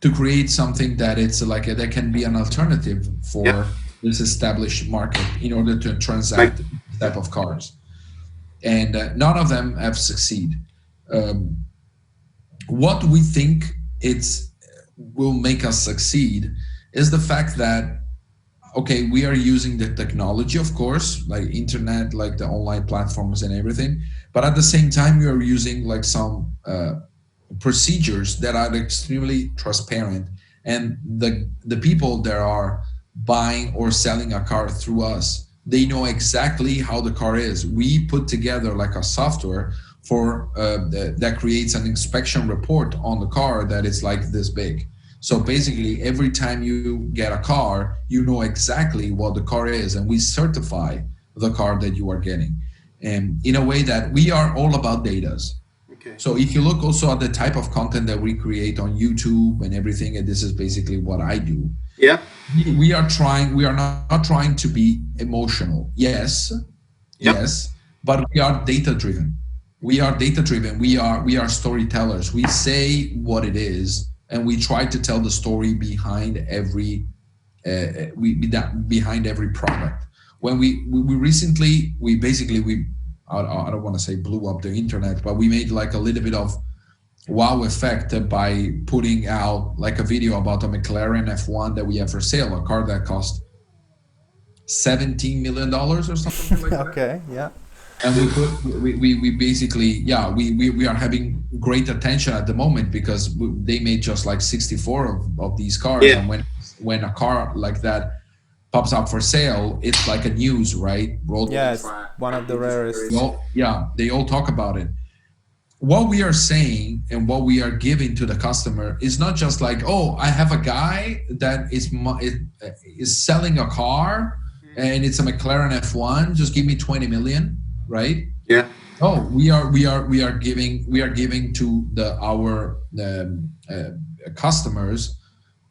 Speaker 2: to create something that it's like that can be an alternative for this established market in order to transact this type of cars. And none of them have succeeded. What we think will make us succeed is the fact that, okay, we are using the technology, of course, like internet, like the online platforms and everything, but at the same time, we are using like some procedures that are extremely transparent, and the people that are buying or selling a car through us, they know exactly how the car is. We put together like a software for that creates an inspection report on the car that is like this big. So basically, every time you get a car, you know exactly what the car is, and we certify the car that you are getting. And in a way that we are all about data. So if you look also at the type of content that we create on YouTube and everything, and this is basically what I do. We are not trying to be emotional. Yes, but we are data driven. We are storytellers. We say what it is, and we try to tell the story behind every behind every product. When we recently I don't want to say blew up the internet, but we made like a little bit of wow effect by putting out like a video about a McLaren F1 that we have for sale, a car that cost $17 million or something like that.
Speaker 1: Okay, yeah.
Speaker 2: And we basically, we are having great attention at the moment because they made just like 64 of these cars. And when a car like that pops up for sale, it's like a news, right?
Speaker 1: Yes, one of the rarest.
Speaker 2: They all talk about it. What we are saying and what we are giving to the customer is not just like, oh, I have a guy that is selling a car and it's a McLaren F1, just give me 20 million. Right? Oh, we are giving to our customers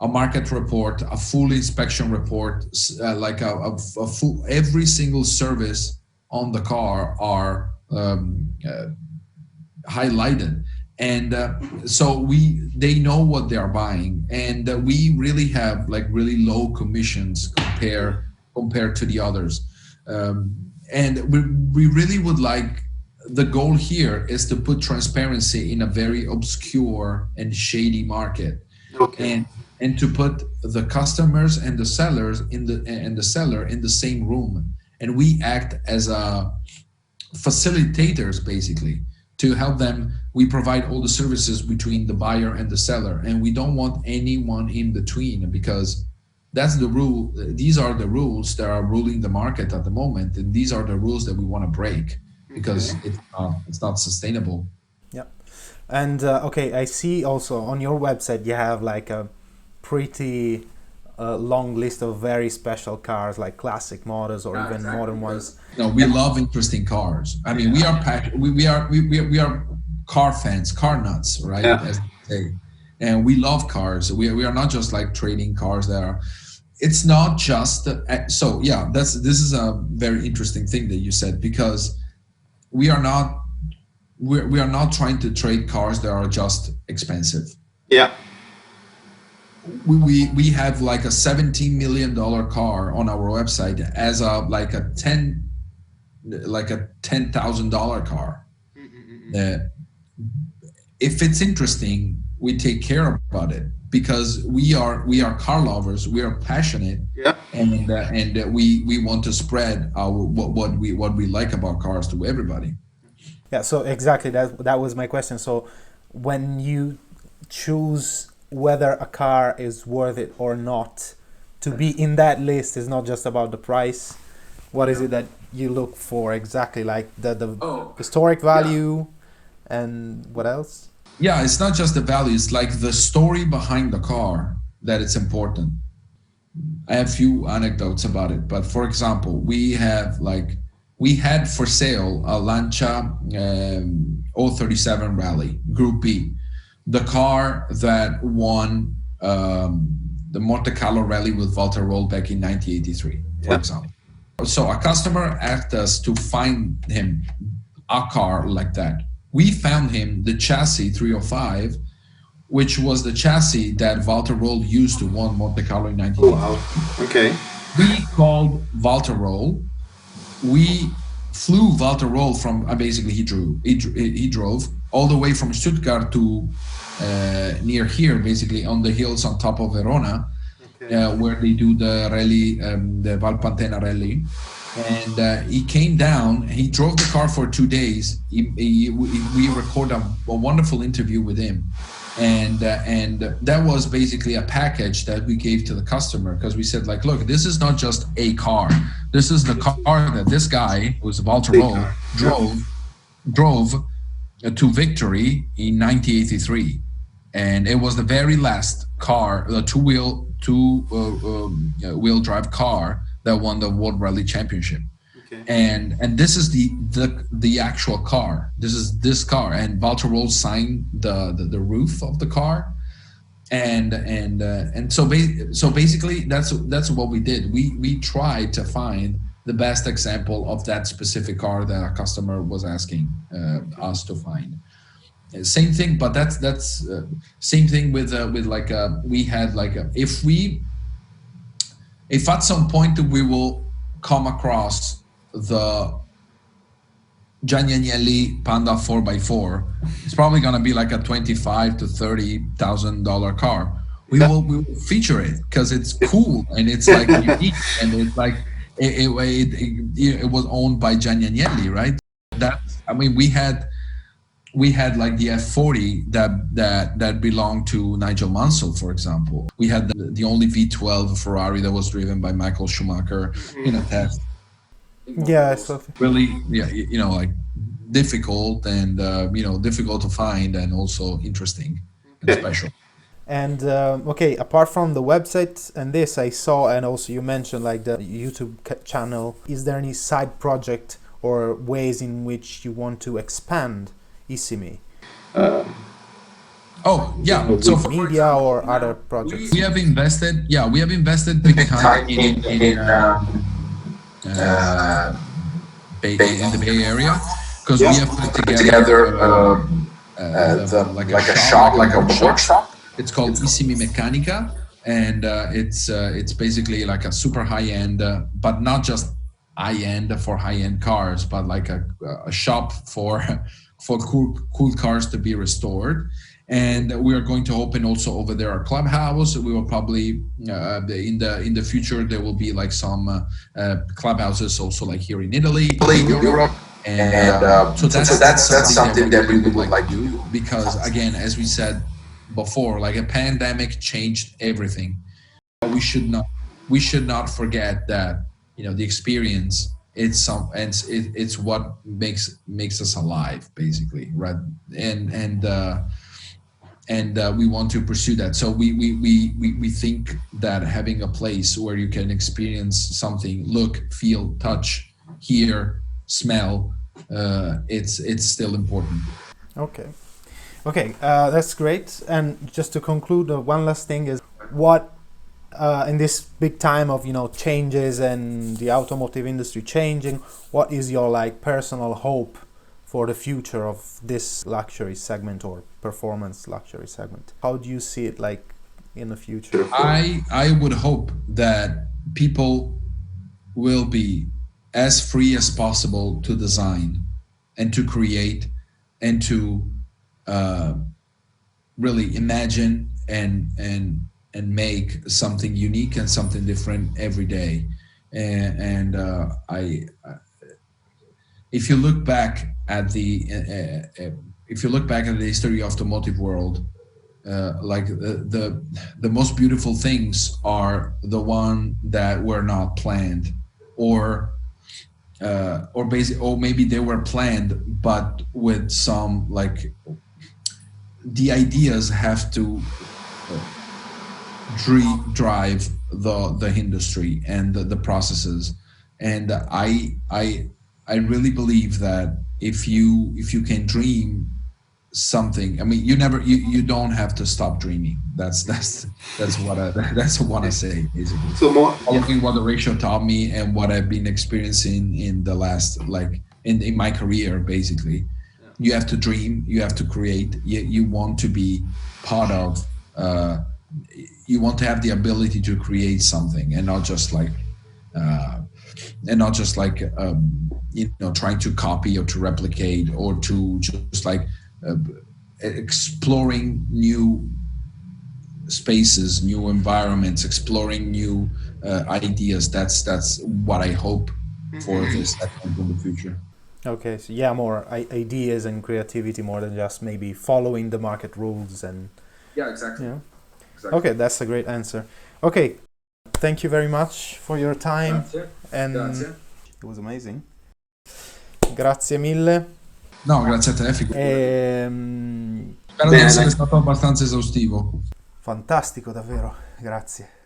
Speaker 2: a market report, a full inspection report, like a full, every single service on the car are highlighted, and so they know what they are buying, and we really have like really low commissions compared to the others, and we really would like, the goal here is to put transparency in a very obscure and shady market, and to put the customers and the sellers and the seller in the same room, and we act as a facilitators basically to help them. We provide all the services between the buyer and the seller, and we don't want anyone in between, because that's the rule. These are the rules that are ruling the market at the moment, and these are the rules that we want to break, because it's not sustainable.
Speaker 1: Yeah. And okay, I see also on your website you have like a pretty long list of very special cars, like classic models or even modern ones.
Speaker 2: No, we love interesting cars. I mean, we are car fans, car nuts, right? As they say. And we love cars. We are not just like trading cars that are. It's not just so. Yeah, this is a very interesting thing that you said, because we are not trying to trade cars that are just expensive.
Speaker 3: Yeah.
Speaker 2: We have like a $17 million car on our website as like a $10,000 car. If it's interesting, we take care about it, because we are car lovers. We are passionate, and we want to spread what we like about cars to everybody.
Speaker 1: Yeah. So exactly that was my question. So when you choose whether a car is worth it or not to be in that list, is not just about the price. What is it that you look for exactly? Like the historic value, and what else?
Speaker 2: Yeah, it's not just the value. It's like the story behind the car that it's important. I have few anecdotes about it, but for example, we had for sale a Lancia 037 Rally Group B, the car that won the Monte Carlo Rally with Walter Roll back in 1983, for example. So a customer asked us to find him a car like that. We found him the chassis 305, which was the chassis that Walter Roll used to win Monte Carlo in 1983.
Speaker 3: Oh, wow. Okay.
Speaker 2: We called Walter Roll. We flew Walter Roll from basically he drove all the way from Stuttgart to near here, basically on the hills on top of Verona, where they do the rally, the Valpantena rally. And he came down. He drove the car for 2 days. We recorded a wonderful interview with him, and that was basically a package that we gave to the customer, because we said, like, look, this is not just a car. This is the car that this guy, who's Walter Roll, drove to victory in 1983, and it was the very last car, the two-wheel drive car that won the World Rally Championship. And this is the actual car. This is this car, and Walter Roll signed the roof of the car, and so basically that's what we did. We tried to find the best example of that specific car that a customer was asking us to find. Same thing, but that's same thing with like we had like if at some point we will come across the Gianni Agnelli Panda 4x4, it's probably gonna be like a $25,000 to $30,000 car. We will feature it because it's cool and it's like unique, and it's like it was owned by Gianni Agnelli, right? We had like the F40 that belonged to Nigel Mansell, for example. We had the only V12 Ferrari that was driven by Michael Schumacher in a test.
Speaker 1: Yeah, so
Speaker 2: really, like difficult and difficult to find, and also interesting and special.
Speaker 1: And okay, apart from the website and this, I saw, and also you mentioned like the YouTube channel. Is there any side project or ways in which you want to expand Issimi?
Speaker 2: So
Speaker 1: for media or other projects?
Speaker 2: We have invested big time in the Bay Area, because we have put together like a shop, like a workshop. It's called Issimi Meccanica, and it's basically like a super high-end, but not just high-end for high-end cars, but like a shop for cool cars to be restored. And we are going to open also over there a clubhouse. We will probably in the future there will be like some clubhouses also like here in Italy, Europe. And so that's something that we would like to do, because again, as we said before, like a pandemic changed everything. We should not forget that, you know, the experience, it's what makes us alive, basically, right? And we want to pursue that. So we think that having a place where you can experience something, look, feel, touch, hear, smell, it's still important.
Speaker 1: Okay, that's great. And just to conclude, one last thing is, what in this big time of, you know, changes and the automotive industry changing, what is your like personal hope for the future of this luxury segment or performance luxury segment? How do you see it like in the future?
Speaker 2: I would hope that people will be as free as possible to design and to create and to really imagine and make something unique and something different every day. And if you look back at the history of the automotive world, like the most beautiful things are the one that were not planned, or maybe they were planned, but with some, like, the ideas have to drive the industry and the processes. And I really believe that if you can dream something, I mean, you don't have to stop dreaming. That's what I want to say, basically. So more following what the ratio taught me and what I've been experiencing in the last, like, in my career, basically. You have to dream, you have to create, you want to be part of, you want to have the ability to create something, and not just like you know, trying to copy or to replicate, or to just like exploring new spaces, new environments, exploring new ideas. That's what I hope for this in the future.
Speaker 1: Okay, so yeah, more ideas and creativity, more than just maybe following the market rules. And
Speaker 2: yeah, exactly.
Speaker 1: Yeah. Exactly. Okay, that's a great answer. Okay, thank you very much for your time.
Speaker 2: Grazie.
Speaker 1: And
Speaker 2: Grazie.
Speaker 1: It was amazing. Grazie mille.
Speaker 2: No, grazie a te. Spero di essere stato abbastanza esaustivo.
Speaker 1: Fantastico, davvero. Grazie.